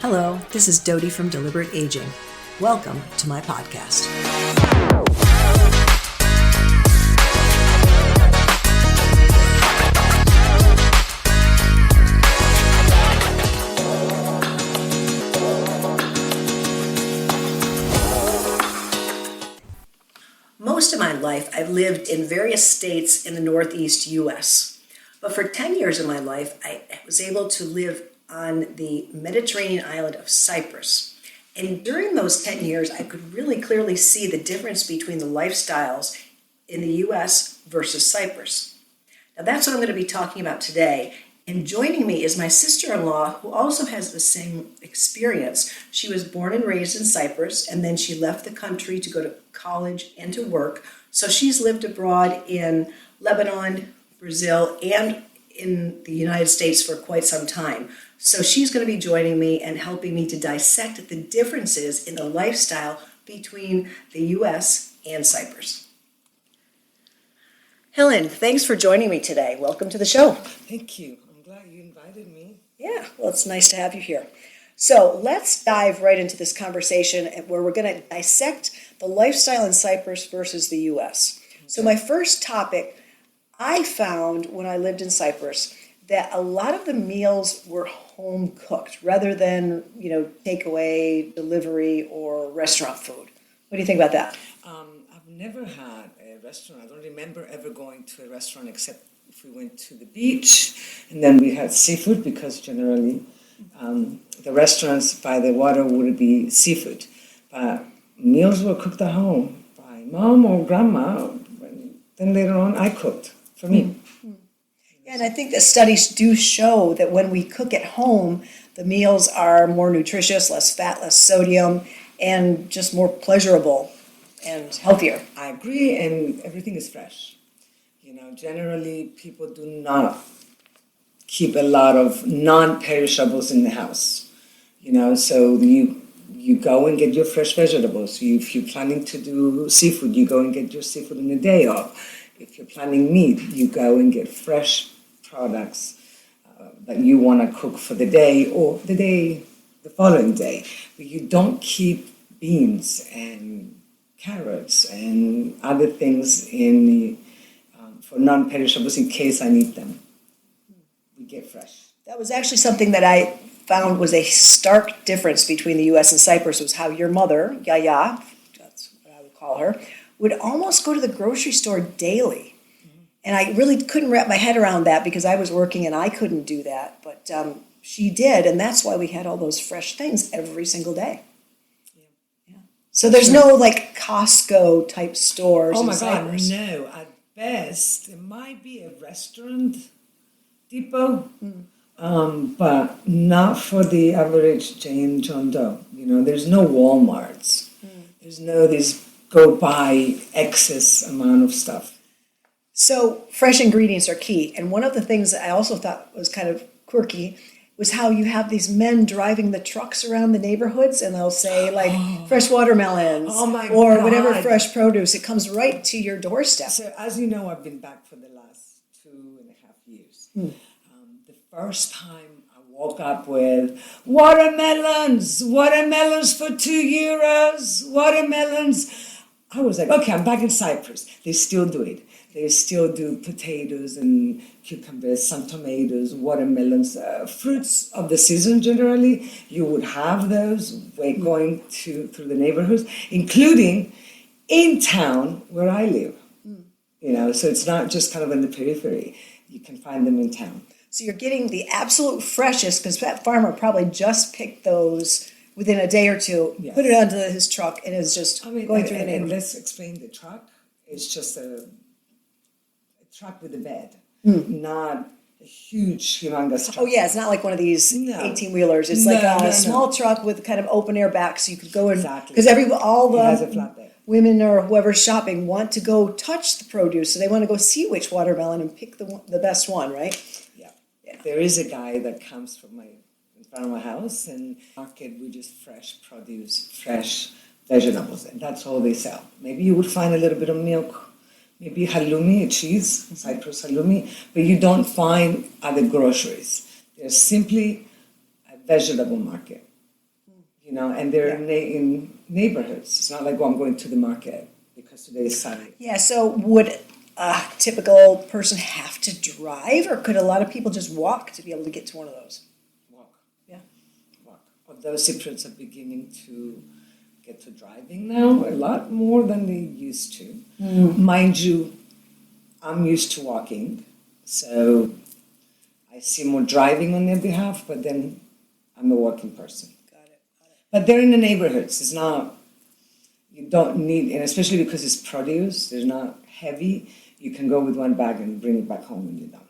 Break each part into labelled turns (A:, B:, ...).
A: Hello, this is Dodie from Deliberate Aging. Welcome to my podcast. Most of my life, I've lived in various states in the Northeast U.S. But for 10 years of my life, I was able to live on the Mediterranean island of Cyprus. And during those 10 years, I could really clearly see the difference between the lifestyles in the U.S. versus Cyprus. Now that's what I'm going to be talking about today. And joining me is my sister-in-law, who also has the same experience. She was born and raised in Cyprus, and then she left the country to go to college and to work. So she's lived abroad in Lebanon, Brazil, and in the United States for quite some time. So she's going to be joining me and helping me to dissect the differences in the lifestyle between the U.S. and Cyprus. Helen, thanks for joining me today. Welcome to the show.
B: Thank you. I'm glad you invited me.
A: Yeah, well, it's nice to have you here. So let's dive right into this conversation where we're going to dissect the lifestyle in Cyprus versus the U.S. Okay. So my first topic, I found when I lived in Cyprus that a lot of the meals were home cooked rather than, takeaway, delivery, or restaurant food. What do you think about that?
B: I've never had a restaurant. I don't remember ever going to a restaurant except if we went to the beach and then we had seafood because generally the restaurants by the water would be seafood. But meals were cooked at home by mom or grandma. Then later on I cooked for me.
A: Yeah, and I think that studies do show that when we cook at home, the meals are more nutritious, less fat, less sodium, and just more pleasurable and healthier.
B: I agree, and everything is fresh. Generally people do not keep a lot of non-perishables in the house. So you go and get your fresh vegetables. If you're planning to do seafood, you go and get your seafood in a day off. If you're planning meat, you go and get fresh products that you want to cook for the day or the following day. But you don't keep beans and carrots and other things for non-perishables in case I need them. We get fresh.
A: That was actually something that I found was a stark difference between the U.S. and Cyprus, was how your mother, Yaya, that's what I would call her, would almost go to the grocery store daily. And I really couldn't wrap my head around that because I was working and I couldn't do that. But she did, and that's why we had all those fresh things every single day. Yeah. So there's no Costco type stores in Cyprus.
B: No. At best, it might be a restaurant depot, but not for the average Jane John Doe. There's no Walmarts. There's no these go buy excess amount of stuff.
A: So fresh ingredients are key. And one of the things that I also thought was kind of quirky was how you have these men driving the trucks around the neighborhoods and they'll say fresh watermelons or whatever fresh produce. It comes right to your doorstep.
B: So as you know, I've been back for the last 2.5 years. The first time I woke up with watermelons for €2, watermelons. I was like, okay, I'm back in Cyprus. They still do it. They still do potatoes and cucumbers, some tomatoes, watermelons, fruits of the season generally. You would have those going through the neighborhoods, including in town where I live. So it's not just kind of in the periphery. You can find them in town.
A: So you're getting the absolute freshest because that farmer probably just picked those within a day or two, put it onto his truck, and is just going through the neighborhood.
B: And let's explain the truck. It's just a truck with a bed, not a huge, humongous truck.
A: Oh, yeah, it's not like one of these 18-wheelers. It's a small truck with kind of open air back, so you could go in.
B: Exactly.
A: Because all
B: the
A: women or whoever's shopping want to go touch the produce, so they want to go see which watermelon and pick the best one, right?
B: Yeah. There is a guy that comes in front of my house, and market with just fresh produce, fresh vegetables, and that's all they sell. Maybe you would find a little bit of milk, maybe halloumi, cheese, Cyprus halloumi, but you don't find other groceries. There's simply a vegetable market. and they're in neighborhoods. It's not like, I'm going to the market because today is Sunday.
A: Yeah, so would a typical person have to drive, or could a lot of people just walk to be able to get to one of those?
B: Walk.
A: Yeah.
B: Walk. Although Cypriots are beginning to get to driving now, a lot more than they used to. Mind you, I'm used to walking, so I see more driving on their behalf, but then I'm a walking person.
A: Got it.
B: But they're in the neighborhoods. It's not, you don't need, and especially because it's produce, they're not heavy. You can go with one bag and bring it back home when you're done.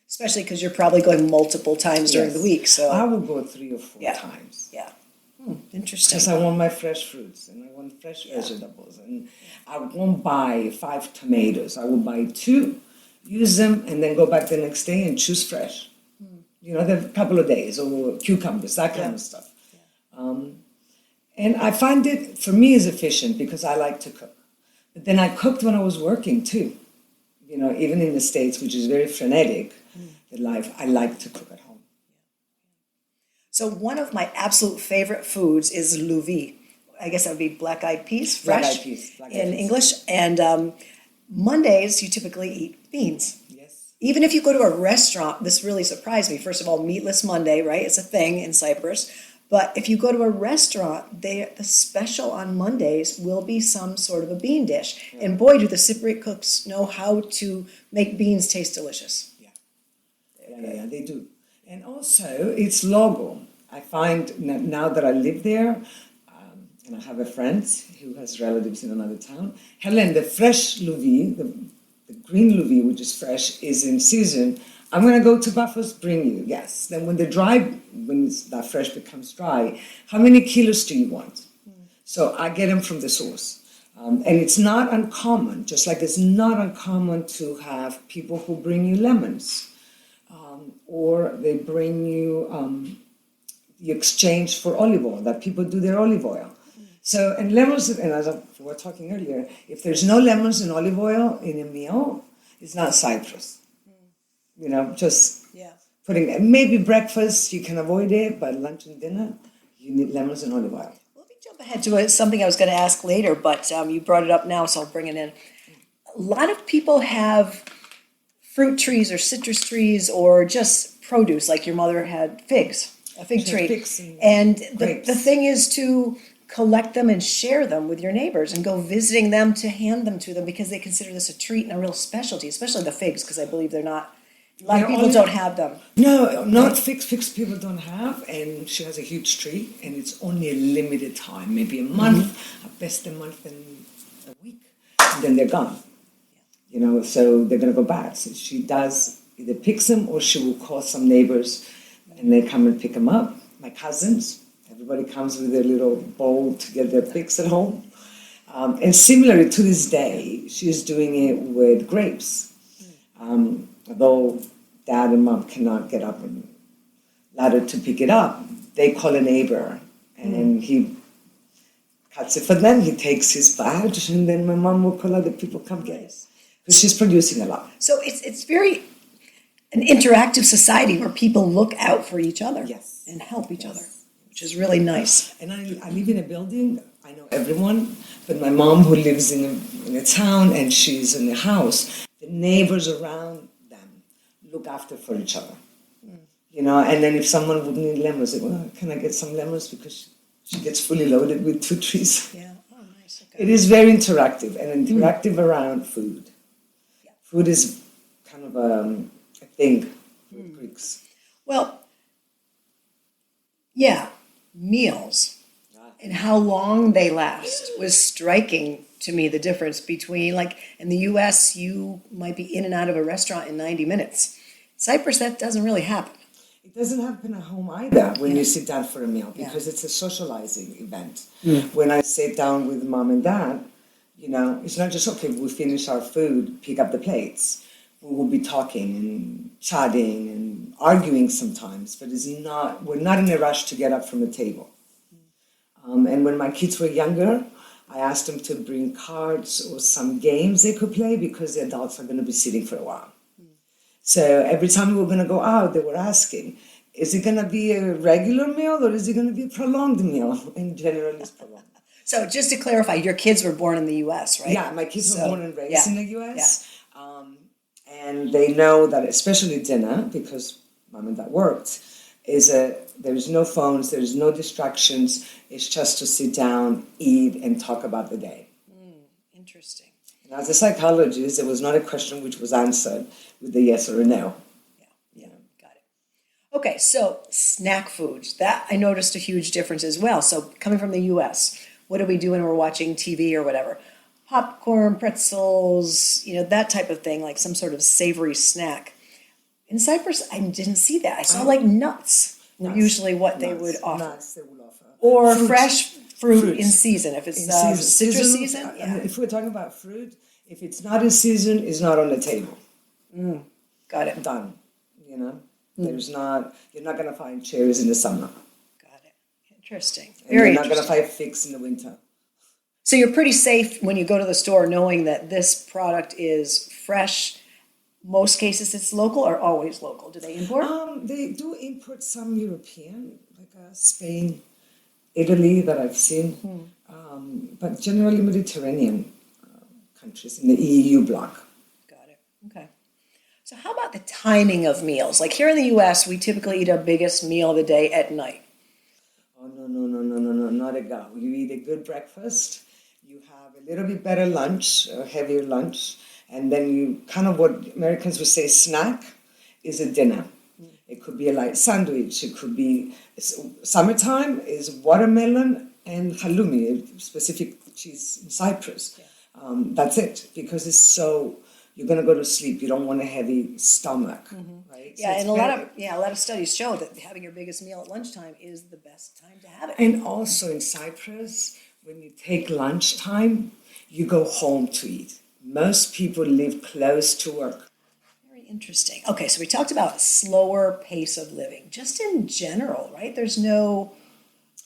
A: Especially because you're probably going multiple times during the week, so.
B: I will go 3 or 4 times.
A: Yeah. Interesting.
B: Because I want my fresh fruits and I want fresh vegetables. And I won't buy 5 tomatoes. I will buy 2, use them, and then go back the next day and choose fresh. A couple of days, or cucumbers, that kind of stuff. And I find it, for me, is efficient because I like to cook. But then I cooked when I was working too. Even in the States, which is very frenetic, the life, I like to cook at home.
A: So one of my absolute favorite foods is louvi. I guess that would be black-eyed peas, fresh
B: Black-eyed peas.
A: in English. And Mondays, you typically eat beans.
B: Yes.
A: Even if you go to a restaurant, this really surprised me. First of all, Meatless Monday, right? It's a thing in Cyprus. But if you go to a restaurant, the special on Mondays will be some sort of a bean dish. Yeah. And boy, do the Cypriot cooks know how to make beans taste delicious.
B: Yeah, they do. And also, it's local. I find now that I live there, and I have a friend who has relatives in another town, Helen, the fresh louvi, the green louvi, which is fresh, is in season. I'm going to go to Buffalo's, bring you. Yes. Then when that fresh becomes dry, how many kilos do you want? So I get them from the source. And it's not uncommon, just like it's not uncommon to have people who bring you lemons. Or they bring you the exchange for olive oil, that people do their olive oil. So, and lemons, and as we were talking earlier, if there's no lemons and olive oil in a meal, it's not Cyprus. Just putting, maybe breakfast, you can avoid it, but lunch and dinner, you need lemons and olive oil.
A: Let me jump ahead to something I was going to ask later, but you brought it up now, so I'll bring it in. A lot of people have fruit trees or citrus trees or just produce, like your mother had figs, a fig tree. And the thing is to collect them and share them with your neighbors and go visiting them to hand them to them because they consider this a treat and a real specialty, especially the figs, because I believe they're not, a lot of people don't have them.
B: No, not figs. Figs people don't have, and she has a huge tree, and it's only a limited time, maybe a month, at best a month and a week, and then they're gone. So they're going to go back. So she does either picks them or she will call some neighbors and they come and pick them up. My cousins, everybody comes with their little bowl to get their picks at home. And similarly to this day, she's doing it with grapes. Although dad and mom cannot get up and ladder to pick it up, they call a neighbor and he cuts it for them. He takes his badge and then my mom will call other people, come get it. Because she's producing a lot.
A: So it's very an interactive society where people look out for each other and help each other, which is really nice.
B: And I live in a building, I know everyone, but my mom who lives in a town and she's in a house, the neighbors around them look after for each other. And then if someone would need lemons, they go, can I get some lemons? Because she gets fully loaded with 2 trees.
A: Yeah, oh nice. Okay.
B: It is very interactive and interactive around food. Food is kind of a thing with Greeks.
A: Well, meals and how long they last was striking to me, the difference between, like, in the U.S., you might be in and out of a restaurant in 90 minutes. Cyprus, that doesn't really happen.
B: It doesn't happen at home either when you sit down for a meal because it's a socializing event. When I sit down with mom and dad, it's not just, okay, we finish our food, pick up the plates. We will be talking and chatting and arguing sometimes, but we're not in a rush to get up from the table. And when my kids were younger, I asked them to bring cards or some games they could play because the adults are going to be sitting for a while. So every time we were going to go out, they were asking, Is it going to be a regular meal or is it going to be a prolonged meal? In general, it's prolonged.
A: So just to clarify, your kids were born in the U.S., right?
B: Yeah, my kids were born and raised in the U.S.
A: Yeah.
B: And they know that, especially dinner, because mom and dad worked, there's no phones, there's no distractions. It's just to sit down, eat, and talk about the day.
A: Interesting.
B: And as a psychologist, it was not a question which was answered with a yes or a no.
A: Yeah, got it. Okay, so snack foods. That I noticed a huge difference as well. So coming from the U.S., what do we do when we're watching TV or whatever? Popcorn, pretzels, that type of thing, like some sort of savory snack. In Cyprus, I didn't see that. I saw like nuts were usually what they would offer.
B: Nuts they would offer.
A: Or fresh fruit in season. If it's citrus season,
B: If we're talking about fruit, if it's not in season, it's not on the table.
A: Got it.
B: Done. There's not. You're not going to find cherries in the summer.
A: Got it. Interesting.
B: And you're not going to find figs in the winter.
A: So you're pretty safe when you go to the store knowing that this product is fresh. Most cases it's local or always local. Do they import?
B: They do import some European, like Spain, Italy that I've seen, but generally Mediterranean countries in the EU bloc.
A: Got it. Okay. So how about the timing of meals? Like here in the U.S., we typically eat our biggest meal of the day at night.
B: Oh, no, not a go. You eat a good breakfast, you have a little bit better lunch, a heavier lunch, and then you kind of what Americans would say snack is a dinner. It could be a light sandwich. It could be, summertime is watermelon and halloumi, a specific cheese in Cyprus. That's it, because it's so, you're going to go to sleep. You don't want a heavy stomach, right?
A: Yeah, and a lot of studies show that having your biggest meal at lunchtime is the best time to have it.
B: And also in Cyprus, when you take lunchtime, you go home to eat. Most people live close to work.
A: Very interesting. Okay, so we talked about slower pace of living, just in general, right? There's no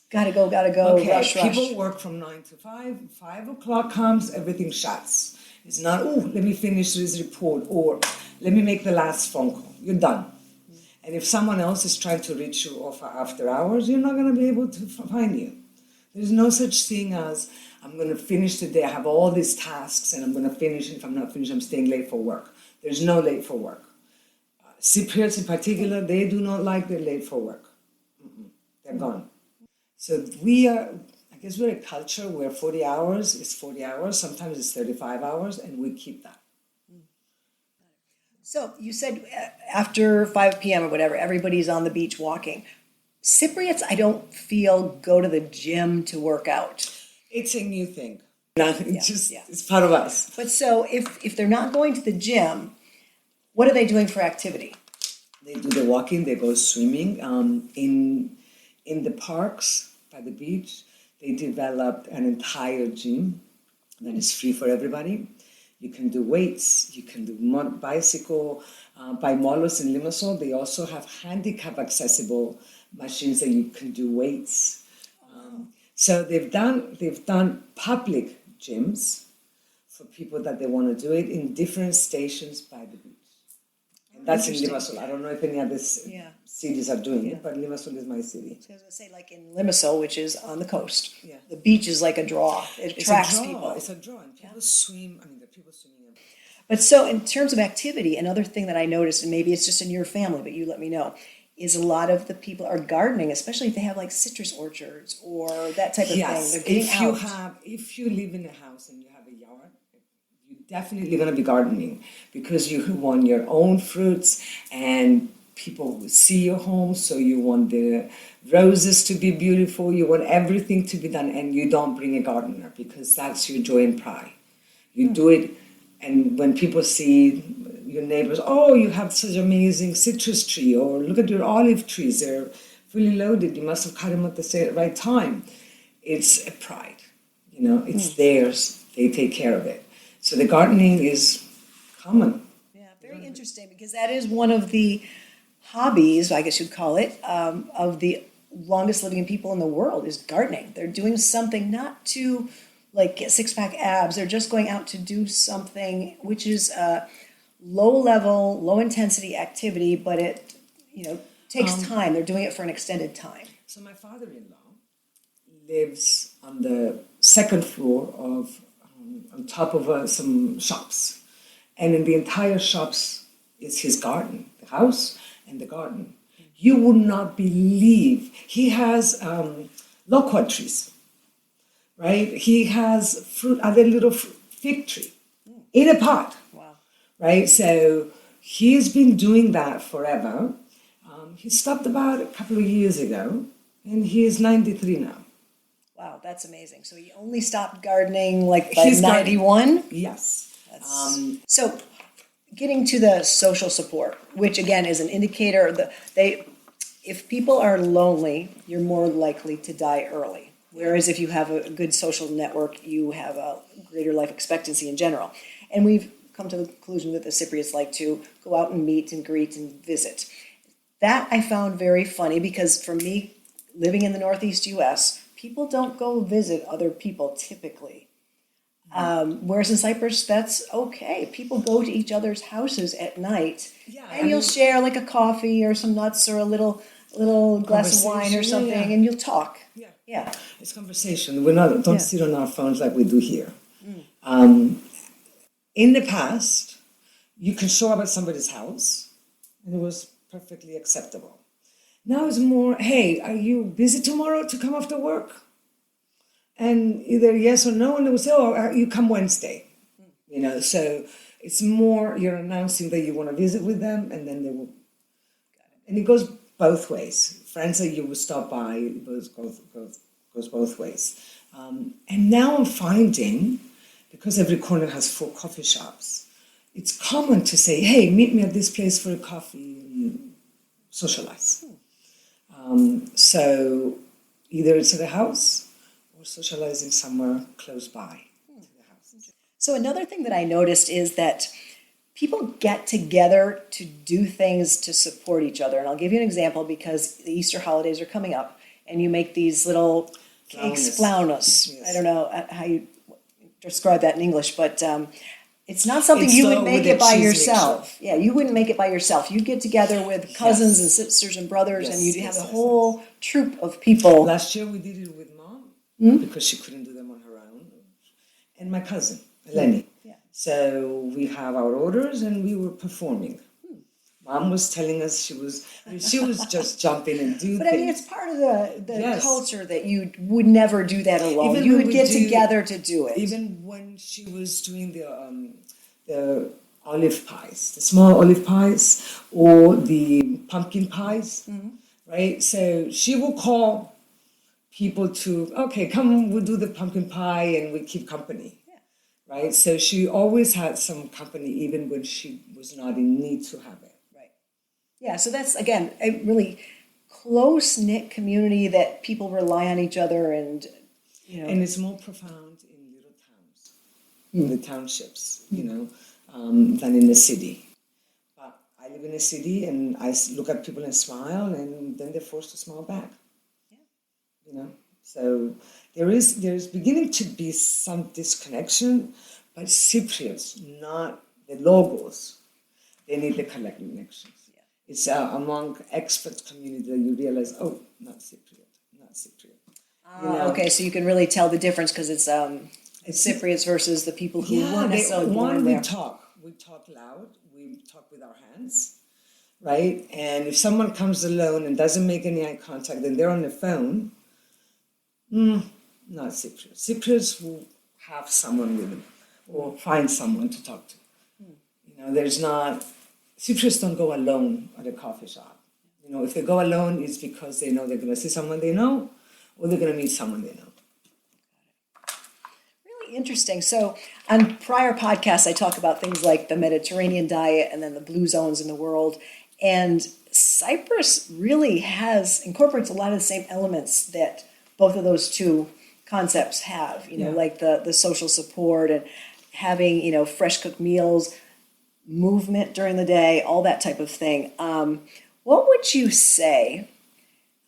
A: gotta go, rush.
B: People work from 9 to 5. 5 o'clock comes, everything shuts. It's not, let me finish this report, or let me make the last phone call. You're done. And if someone else is trying to reach you off after hours, you're not going to be able to find you. There's no such thing as, I'm going to finish today, I have all these tasks, and I'm going to finish, and if I'm not finished, I'm staying late for work. There's no late for work. Cypriots in particular, they do not like their late for work. They're gone. So I guess we're a culture where 40 hours is 40 hours, sometimes it's 35 hours, and we keep that.
A: So you said after 5 p.m. or whatever, everybody's on the beach walking. Cypriots, I don't feel go to the gym to work out.
B: It's a new thing. It's part of us.
A: But so if they're not going to the gym, what are they doing for activity?
B: They do the walking, they go swimming. In the parks by the beach, they developed an entire gym that is free for everybody. You can do weights, you can do bicycle. By Molos in Limassol, they also have handicap accessible machines that you can do weights. So they've done public gyms for people that they want to do it in different stations by the beach. And that's in Limassol. I don't know if any other cities are doing it, but Limassol is my city.
A: So I was going to say, like in Limassol, which is on the coast, the beach is like a draw. It attracts people.
B: It's a draw, and people swim. I mean, there are people swimming.
A: But so in terms of activity, another thing that I noticed, and maybe it's just in your family, but you let me know, is a lot of the people are gardening, especially if they have like citrus orchards or that type of thing. They're getting out.
B: If you live in a house and you have a yard, you're definitely going to be gardening because you want your own fruits and people will see your home. So you want the roses to be beautiful. You want everything to be done, and you don't bring a gardener because that's your joy and pride. You do it, and when people see your neighbors, oh, you have such amazing citrus tree, or look at your olive trees, they're fully loaded, you must have cut them at the right time. It's a pride, it's theirs, they take care of it. So the gardening is common.
A: Yeah, very interesting, because that is one of the hobbies, I guess you'd call it, of the longest living people in the world is gardening. They're doing something not to get six-pack abs, they're just going out to do something which is low level, low intensity activity, but it, takes time. They're doing it for an extended time.
B: So my father-in-law lives on the second floor of, on top of some shops. And in the entire shops is his garden, the house and the garden. You would not believe. He has loquat trees, right? He has fruit, other little fig tree in a pot.
A: Wow.
B: Right? So he's been doing that forever. He stopped about a couple of years ago, and he is 93 now.
A: Wow, that's amazing. So he only stopped gardening like by
B: He's
A: 91?
B: Yes.
A: So getting to the social support, which again is an indicator that if people are lonely, you're more likely to die early. Whereas if you have a good social network, you have a greater life expectancy in general. And we've come to the conclusion that the Cypriots like to go out and meet and greet and visit. That I found very funny because for me, living in the Northeast U.S., people don't go visit other people typically. Whereas in Cyprus, that's okay. People go to each other's houses at night, and you'll share like a coffee or some nuts or a little glass of wine or something, and you'll talk. Yeah.
B: It's conversation. We don't sit on our phones like we do here. In the past, you can show up at somebody's house, and it was perfectly acceptable. Now it's more, hey, are you busy tomorrow to come after work? And either yes or no, and they will say, oh, you come Wednesday. So it's more you're announcing that you want to visit with them, and then they will. And it goes both ways. Friends that you will stop by, it goes both ways. And now I'm finding, because every corner has 4 coffee shops, it's common to say, hey, meet me at this place for a coffee and socialize. So either it's at a house or socializing somewhere close by to the house.
A: So another thing that I noticed is that people get together to do things to support each other. And I'll give you an example because the Easter holidays are coming up, and you make these little cakes, flaunos. Yes. I don't know how you describe that in English, but it's not something you would make it by yourself. Yeah, you wouldn't make it by yourself. You get together with cousins and sisters and brothers, and you have a whole troop of people.
B: Last year we did it with Mom because she couldn't do them on her own, and my cousin Helen. So we have our orders, and we were performing. Mom was telling us she was just jump in and do
A: But
B: things.
A: I mean, it's part of the culture that you would never do that alone.
B: Even
A: you would get together to do it.
B: Even when she was doing the olive pies, the small olive pies, or the pumpkin pies, right? So she will call people to, okay, come, we'll do the pumpkin pie, and we keep company. Right? So she always had some company, even when she was not in need to have it.
A: Right. Yeah, so that's, again, a really close-knit community that people rely on each other and,
B: And it's more profound in little towns, in the townships, than in the city. But I live in a city, and I look at people and smile, and then they're forced to smile back. Yeah. So there's beginning to be some disconnection, but Cypriots, not the logos, they need the collective connections. Yeah. It's among expert community that you realize, oh, not Cypriot.
A: Okay, so you can really tell the difference because it's Cypriots versus the people who weren't necessarily born there.
B: We talk loud, we talk with our hands, right? And if someone comes alone and doesn't make any eye contact, then they're on the phone. Not Cypriots. Cypriots will have someone with them or find someone to talk to. Cypriots don't go alone at a coffee shop. If they go alone, it's because they know they're going to see someone they know, or they're going to meet someone they know.
A: Really interesting. So on prior podcasts, I talk about things like the Mediterranean diet and then the blue zones in the world. And Cyprus really incorporates a lot of the same elements that both of those two concepts have, like the social support and having, fresh cooked meals, movement during the day, all that type of thing. What would you say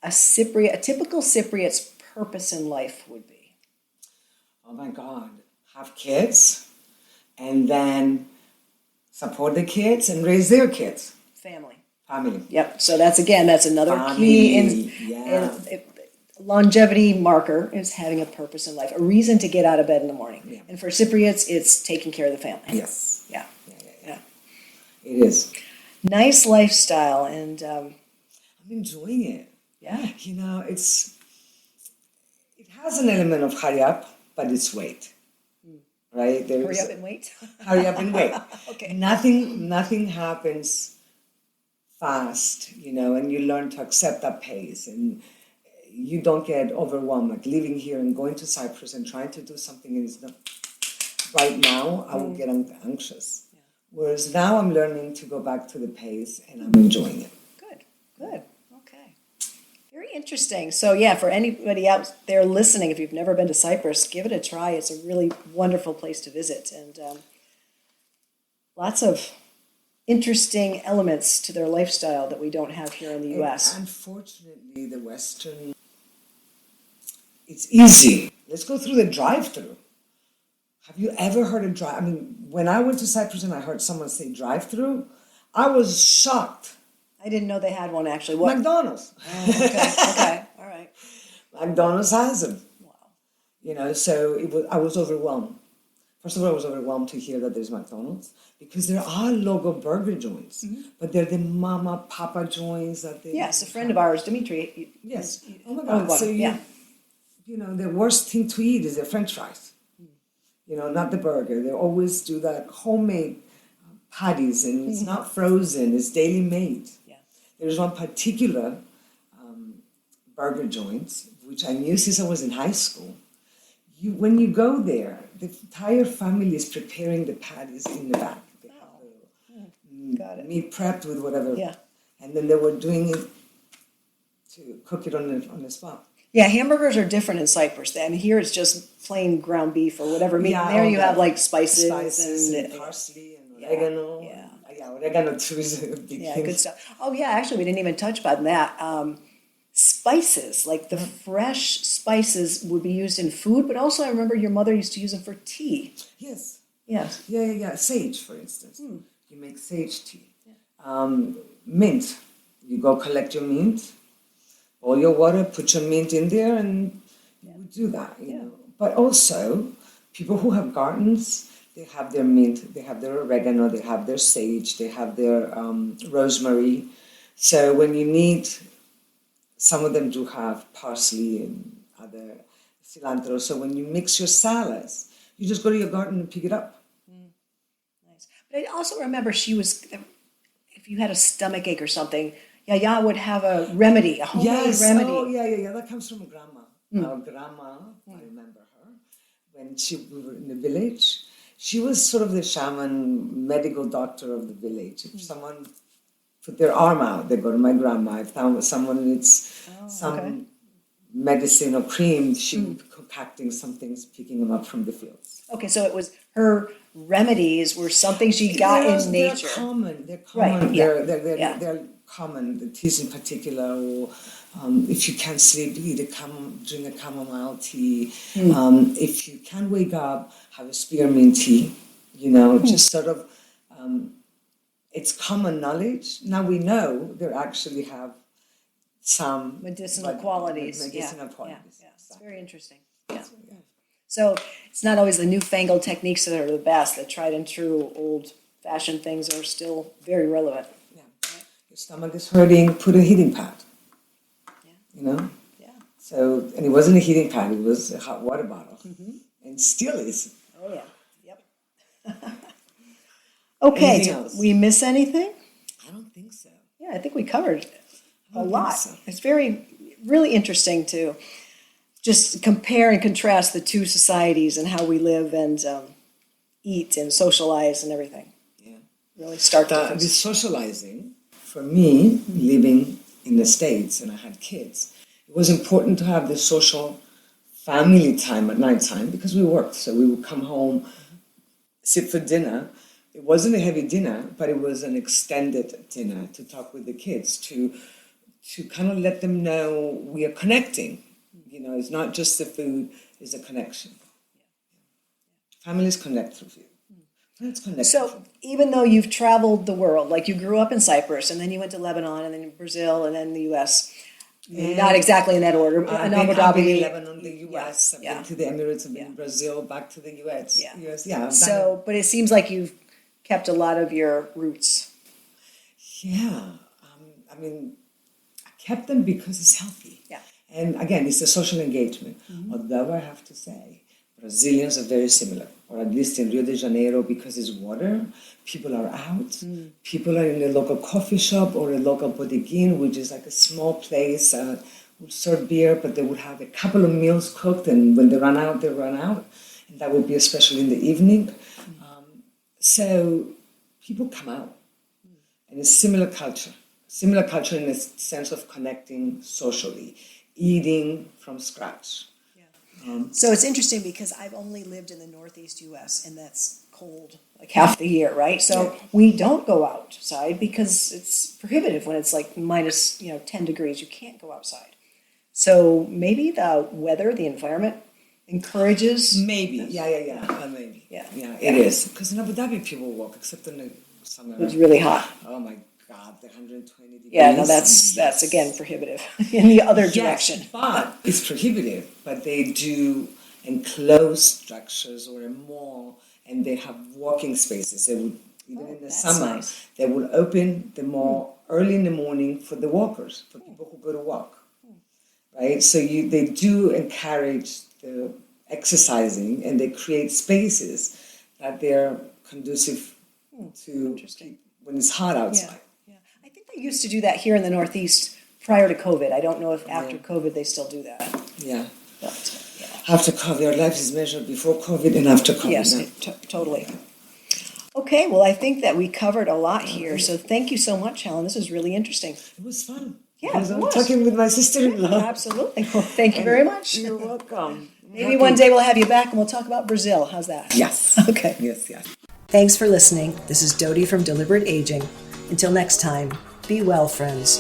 A: a typical Cypriot's purpose in life would be?
B: Oh my God, have kids and then support the kids and raise their kids.
A: Family.
B: Family.
A: Yep. So that's another key in longevity marker is having a purpose in life, a reason to get out of bed in the morning.
B: Yeah.
A: And for Cypriots, it's taking care of the family.
B: Yes.
A: Yeah.
B: Yeah. It is.
A: Nice lifestyle, and
B: I'm enjoying it.
A: yeah.
B: You know, it has an element of hurry up, but it's wait. Right?
A: Hurry up and wait.
B: Hurry up and wait.
A: Okay.
B: Nothing happens fast, you know, and you learn to accept that pace, and you don't get overwhelmed. Like living here and going to Cyprus and trying to do something is not right now, I would get anxious. Yeah. Whereas now I'm learning to go back to the pace, and I'm enjoying it.
A: Good. Okay. Very interesting. So yeah, for anybody out there listening, if you've never been to Cyprus, give it a try. It's a really wonderful place to visit, and lots of interesting elements to their lifestyle that we don't have here in the U.S.
B: Unfortunately, the Western, it's easy. Let's go through the drive-thru. Have you ever heard of drive? I mean, when I went to Cyprus and I heard someone say drive-thru, I was shocked.
A: I didn't know they had one actually. What?
B: McDonald's.
A: Oh, okay, all right.
B: McDonald's has them.
A: Wow.
B: You know, so I was overwhelmed. First of all, I was overwhelmed to hear that there's McDonald's because there are local burger joints, but they're the mama, papa joints that they...
A: Yes, a friend of ours, Dimitri.
B: Yes. Oh my God. So you know, the worst thing to eat is the French fries. You know, not the burger. They always do that homemade patties, and it's not frozen. It's daily made.
A: Yeah.
B: There's one particular burger joint, which I knew since I was in high school. When you go there, the entire family is preparing the patties in the back. They have
A: Got it.
B: meat prepped with whatever.
A: Yeah.
B: And then they were doing it to cook it on the spot.
A: Yeah, hamburgers are different in Cyprus. And here it's just plain ground beef or whatever meat.
B: Yeah,
A: and there you
B: okay.
A: have like spices
B: and parsley and oregano. Yeah, oregano too is a big thing.
A: Good stuff. Oh yeah, actually we didn't even touch on that. Spices, like the fresh spices would be used in food, but also I remember your mother used to use them for tea.
B: Yes.
A: Yes.
B: Yeah. Sage, for instance. You make sage tea. Mint. You go collect your mint, boil your water, put your mint in there, and you would do that. You know. But also, people who have gardens, they have their mint, they have their oregano, they have their sage, they have their rosemary. So when you need... Some of them do have parsley and other cilantro. So when you mix your salads, you just go to your garden and pick it up.
A: Nice. But I also remember she was, if you had a stomach ache or something, Yaya would have a remedy, a homemade remedy.
B: Oh, yeah. That comes from grandma. Our grandma, I remember her, when we were in the village. She was sort of the shaman, medical doctor of the village. If someone put their arm out, they go to my grandma. If someone needs some medicine or cream, she would be concocting some things, picking them up from the fields.
A: Okay, so it was her remedies were something she got in nature.
B: They're common.
A: Right,
B: They're common. The teas in particular, or if you can't sleep, drink a chamomile tea. If you can't wake up, have a spearmint tea. You know, just sort of. It's common knowledge. Now we know they actually have some
A: medicinal qualities.
B: Medicinal qualities.
A: Yeah. It's very interesting. Yeah. So it's not always the newfangled techniques that are the best. The tried and true old-fashioned things are still very relevant.
B: Yeah. Right? Your stomach is hurting, put a heating pad. Yeah. You know? Yeah. So, and it wasn't a heating pad, it was a hot water bottle. And still is.
A: Oh, yeah. Yep. Okay, did we miss anything?
B: I don't think so.
A: Yeah, I think we covered a lot. So. It's really interesting to just compare and contrast the two societies and how we live and eat and socialize and everything. Yeah. Really start
B: the socializing, for me, living in the States and I had kids, it was important to have the social family time at nighttime because we worked. So we would come home, sit for dinner. It wasn't a heavy dinner, but it was an extended dinner to talk with the kids, to kind of let them know we are connecting. You know, it's not just the food, it's a connection. Families connect through food. It's connected.
A: So even though you've traveled the world, like you grew up in Cyprus and then you went to Lebanon and then Brazil and then the U.S., not exactly in that order.
B: I've
A: Abu
B: been
A: Dhabi,
B: in Lebanon, the U.S. I've been to the Emirates, I've been in Brazil, back to the U.S.
A: Yeah.
B: US, yeah.
A: So, but it seems like you've kept a lot of your roots.
B: Yeah. I mean, I kept them because it's healthy.
A: Yeah.
B: And again, it's the social engagement. Although I have to say, Brazilians are very similar, or at least in Rio de Janeiro, because it's water, people are out, people are in a local coffee shop or a local bodeguin, which is like a small place, would serve beer, but they would have a couple of meals cooked, and when they run out, they run out. And that would be especially in the evening. So people come out. And it's similar culture in the sense of connecting socially, eating from scratch.
A: So it's interesting because I've only lived in the Northeast U.S. and that's cold like half the year, right? So we don't go outside because it's prohibitive when it's like minus 10 degrees. You can't go outside. So maybe the weather, the environment encourages.
B: Maybe, maybe.
A: Yeah.
B: It is. Because in Abu Dhabi people walk, except in the summer.
A: It's really hot.
B: Oh my God, the 120 degrees.
A: Yeah, no, that's again prohibitive in the other direction.
B: Yes, but it's prohibitive. But they do enclosed structures or a mall, and they have walking spaces. They would, even in the summer, they would open the mall early in the morning for the walkers, for people who go to walk. Right? So they do encourage the exercising, and they create spaces that they're conducive to when it's hot outside.
A: Yeah. I think they used to do that here in the Northeast prior to COVID. I don't know if after COVID they still do that.
B: Yeah.
A: But,
B: After COVID, our life is measured before COVID and after COVID.
A: Yes, totally. Okay, well, I think that we covered a lot here. So thank you so much, Helen. This was really interesting.
B: It was fun.
A: Yeah, it was.
B: Talking with my sister-in-law.
A: Absolutely. Well, thank you very much.
B: You're welcome.
A: Maybe one day we'll have you back and we'll talk about Brazil. How's that?
B: Yes.
A: Okay.
B: Yes.
A: Thanks for listening. This is Dodie from Deliberate Aging. Until next time, be well, friends.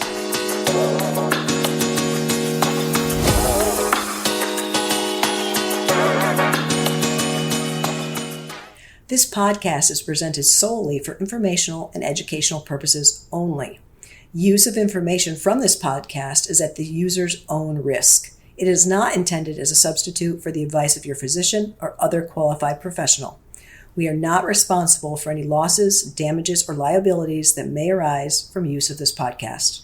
A: This podcast is presented solely for informational and educational purposes only. Use of information from this podcast is at the user's own risk. It is not intended as a substitute for the advice of your physician or other qualified professional. We are not responsible for any losses, damages, or liabilities that may arise from use of this podcast.